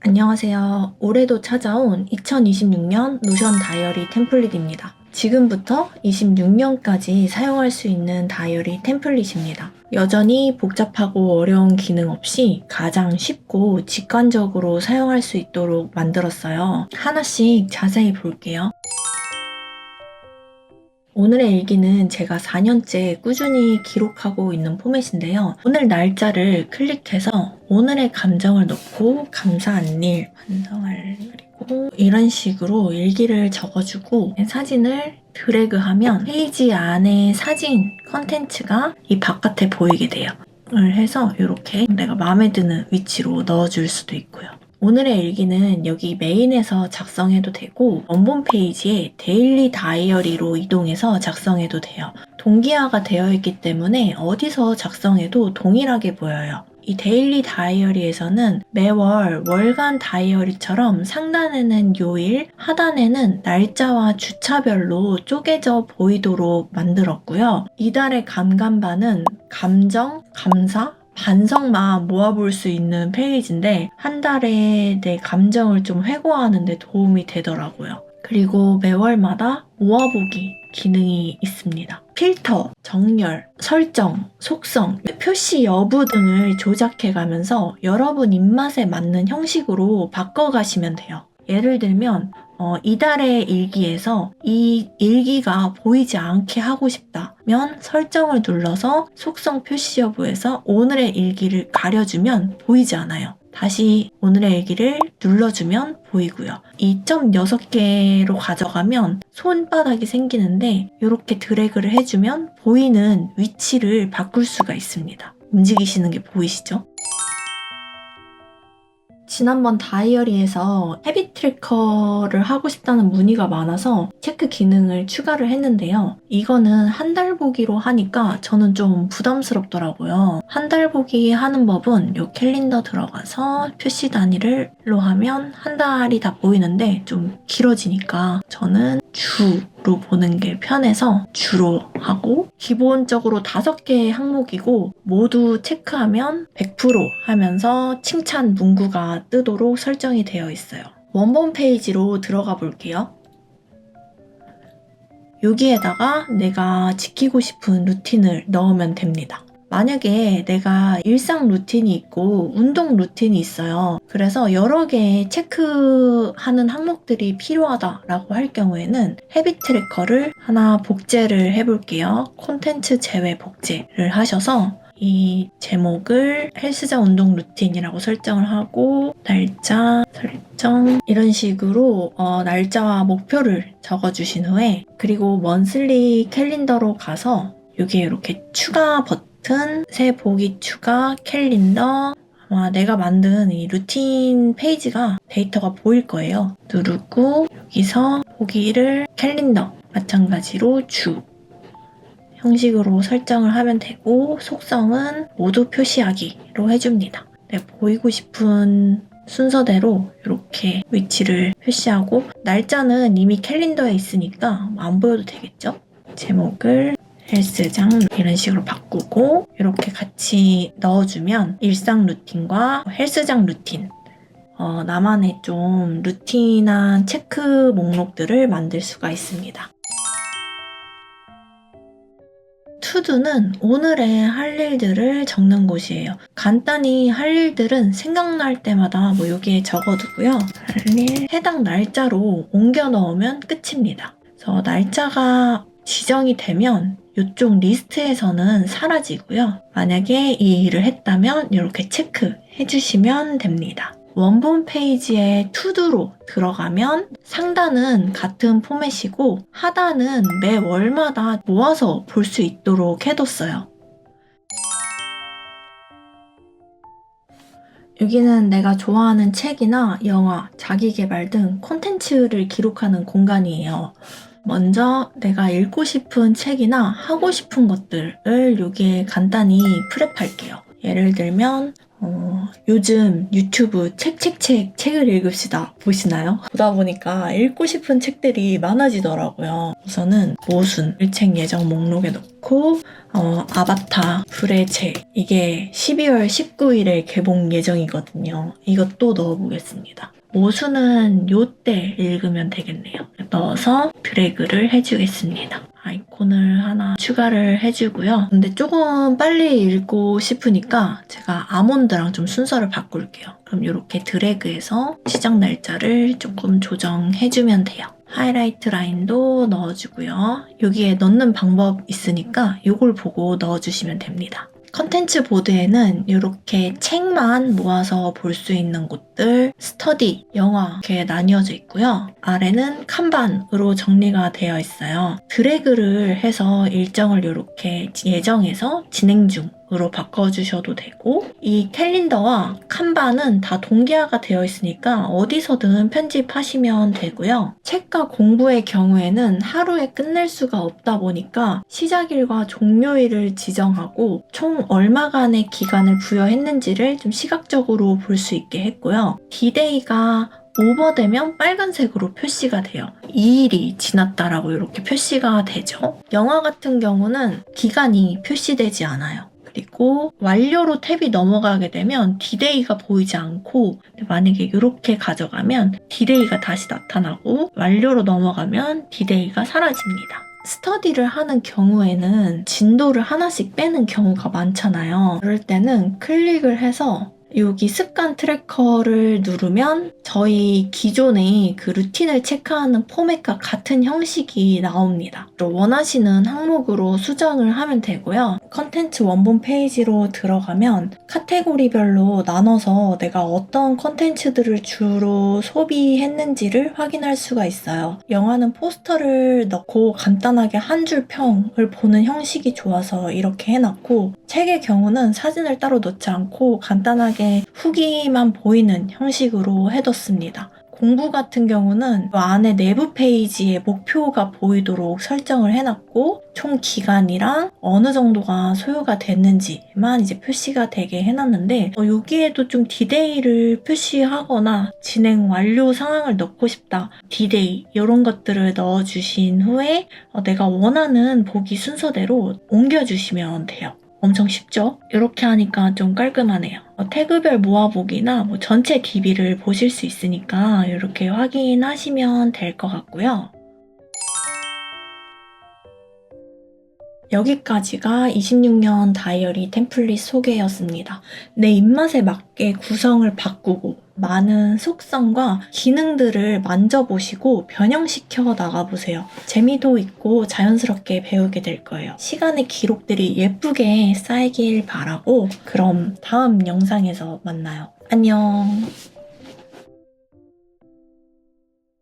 안녕하세요. 올해도 찾아온 2026년 노션 다이어리 템플릿입니다. 지금부터 26년까지 사용할 수 있는 다이어리 템플릿입니다. 여전히 복잡하고 어려운 기능 없이 가장 쉽고 직관적으로 사용할 수 있도록 만들었어요. 하나씩 자세히 볼게요. 오늘의 일기는 제가 4년째 꾸준히 기록하고 있는 포맷인데요. 오늘 날짜를 클릭해서 오늘의 감정을 넣고 감사한 일, 반성할 그리고 이런 식으로 일기를 적어주고 사진을 드래그하면 페이지 안에 사진 컨텐츠가 이 바깥에 보이게 돼요. 해서 이렇게 내가 마음에 드는 위치로 넣어줄 수도 있고요. 오늘의 일기는 여기 메인에서 작성해도 되고 원본 페이지에 데일리 다이어리로 이동해서 작성해도 돼요. 동기화가 되어 있기 때문에 어디서 작성해도 동일하게 보여요. 이 데일리 다이어리에서는 매월 월간 다이어리처럼 상단에는 요일, 하단에는 날짜와 주차별로 쪼개져 보이도록 만들었고요. 이달의 감감반은 감정, 감사, 반성만 모아볼 수 있는 페이지인데 한 달에 내 감정을 좀 회고하는 데 도움이 되더라고요. 그리고 매월마다 모아보기 기능이 있습니다. 필터, 정렬, 설정, 속성, 표시 여부 등을 조작해가면서 여러분 입맛에 맞는 형식으로 바꿔가시면 돼요. 예를 들면 이달의 일기에서 이 일기가 보이지 않게 하고 싶다면 설정을 눌러서 속성 표시 여부에서 오늘의 일기를 가려주면 보이지 않아요. 다시 오늘의 일기를 눌러주면 보이고요. 2.6개로 가져가면 손바닥이 생기는데 이렇게 드래그를 해주면 보이는 위치를 바꿀 수가 있습니다. 움직이시는 게 보이시죠? 지난번 다이어리에서 헤비 트래커를 하고 싶다는 문의가 많아서 체크 기능을 추가를 했는데요. 이거는 한 달 보기로 하니까 저는 좀 부담스럽더라고요. 한 달 보기 하는 법은 이 캘린더 들어가서 표시 단위를로 하면 한 달이 다 보이는데 좀 길어지니까 저는 주로 보는 게 편해서 주로 하고 기본적으로 5개의 항목이고 모두 체크하면 100% 하면서 칭찬 문구가 뜨도록 설정이 되어 있어요. 원본 페이지로 들어가 볼게요. 여기에다가 내가 지키고 싶은 루틴을 넣으면 됩니다. 만약에 내가 일상 루틴이 있고 운동 루틴이 있어요. 그래서 여러 개의 체크하는 항목들이 필요하다라고 할 경우에는 헤비 트래커를 하나 복제를 해볼게요. 콘텐츠 제외 복제를 하셔서 이 제목을 헬스장 운동 루틴이라고 설정을 하고 날짜 설정 이런 식으로 날짜와 목표를 적어주신 후에 그리고 먼슬리 캘린더로 가서 여기에 이렇게 추가 버튼 새 보기 추가 캘린더 아마 내가 만든 이 루틴 페이지가 데이터가 보일 거예요. 누르고 여기서 보기를 캘린더 마찬가지로 주 형식으로 설정을 하면 되고 속성은 모두 표시하기로 해줍니다. 내가 보이고 싶은 순서대로 이렇게 위치를 표시하고 날짜는 이미 캘린더에 있으니까 안 보여도 되겠죠? 제목을 헬스장 이런 식으로 바꾸고 이렇게 같이 넣어주면 일상 루틴과 헬스장 루틴 나만의 좀 루틴한 체크 목록들을 만들 수가 있습니다. 투두는 오늘의 할 일들을 적는 곳이에요. 간단히 할 일들은 생각날 때마다 여기에 적어두고요. 할 일, 해당 날짜로 옮겨 넣으면 끝입니다. 그래서 날짜가 지정이 되면 이쪽 리스트에서는 사라지고요. 만약에 이 일을 했다면 이렇게 체크해 주시면 됩니다. 원본 페이지에 투두로 들어가면 상단은 같은 포맷이고 하단은 매 월마다 모아서 볼 수 있도록 해뒀어요. 여기는 내가 좋아하는 책이나 영화, 자기계발 등 콘텐츠를 기록하는 공간이에요. 먼저 내가 읽고 싶은 책이나 하고 싶은 것들을 여기에 간단히 프랩할게요. 예를 들면 요즘 유튜브 책을 읽읍시다 보시나요? 보다 보니까 읽고 싶은 책들이 많아지더라고요. 우선은 모순, 책 예정 목록에 넣고 아바타, 불의 책 이게 12월 19일에 개봉 예정이거든요. 이것도 넣어보겠습니다. 모순은 요때 읽으면 되겠네요. 넣어서 드래그를 해주겠습니다. 아이콘을 하나 추가를 해주고요. 근데 조금 빨리 읽고 싶으니까 제가 아몬드랑 좀 순서를 바꿀게요. 그럼 이렇게 드래그해서 시작 날짜를 조금 조정해주면 돼요. 하이라이트 라인도 넣어주고요. 여기에 넣는 방법 있으니까 이걸 보고 넣어주시면 됩니다. 컨텐츠 보드에는 이렇게 책만 모아서 볼 수 있는 곳들, 스터디, 영화 이렇게 나뉘어져 있고요. 아래는 칸반으로 정리가 되어 있어요. 드래그를 해서 일정을 이렇게 예정해서 진행 중으로 바꿔주셔도 되고 이 캘린더와 칸반은 다 동기화가 되어 있으니까 어디서든 편집하시면 되고요. 책과 공부의 경우에는 하루에 끝낼 수가 없다 보니까 시작일과 종료일을 지정하고 총 얼마간의 기간을 부여했는지를 좀 시각적으로 볼 수 있게 했고요. D-Day가 오버되면 빨간색으로 표시가 돼요. 2일이 지났다라고 이렇게 표시가 되죠. 영화 같은 경우는 기간이 표시되지 않아요. 그리고 완료로 탭이 넘어가게 되면 D-Day가 보이지 않고 만약에 이렇게 가져가면 D-Day가 다시 나타나고 완료로 넘어가면 D-Day가 사라집니다. 스터디를 하는 경우에는 진도를 하나씩 빼는 경우가 많잖아요. 그럴 때는 클릭을 해서 여기 습관 트래커를 누르면 저희 기존의 그 루틴을 체크하는 포맷과 같은 형식이 나옵니다. 원하시는 항목으로 수정을 하면 되고요. 컨텐츠 원본 페이지로 들어가면 카테고리별로 나눠서 내가 어떤 컨텐츠들을 주로 소비했는지를 확인할 수가 있어요. 영화는 포스터를 넣고 간단하게 한 줄 평을 보는 형식이 좋아서 이렇게 해놨고 책의 경우는 사진을 따로 넣지 않고 간단하게 후기만 보이는 형식으로 해뒀습니다. 공부 같은 경우는 이 안에 내부 페이지에 목표가 보이도록 설정을 해놨고 총 기간이랑 어느 정도가 소요가 됐는지만 이제 표시가 되게 해놨는데 여기에도 좀 D-Day를 표시하거나 진행 완료 상황을 넣고 싶다. D-Day 이런 것들을 넣어주신 후에 내가 원하는 보기 순서대로 옮겨주시면 돼요. 엄청 쉽죠? 이렇게 하니까 좀 깔끔하네요. 태그별 모아보기나 전체 DB를 보실 수 있으니까 이렇게 확인하시면 될 것 같고요. 여기까지가 26년 다이어리 템플릿 소개였습니다. 내 입맛에 맞게 구성을 바꾸고 많은 속성과 기능들을 만져보시고 변형시켜 나가보세요. 재미도 있고 자연스럽게 배우게 될 거예요. 시간의 기록들이 예쁘게 쌓이길 바라고 그럼 다음 영상에서 만나요. 안녕.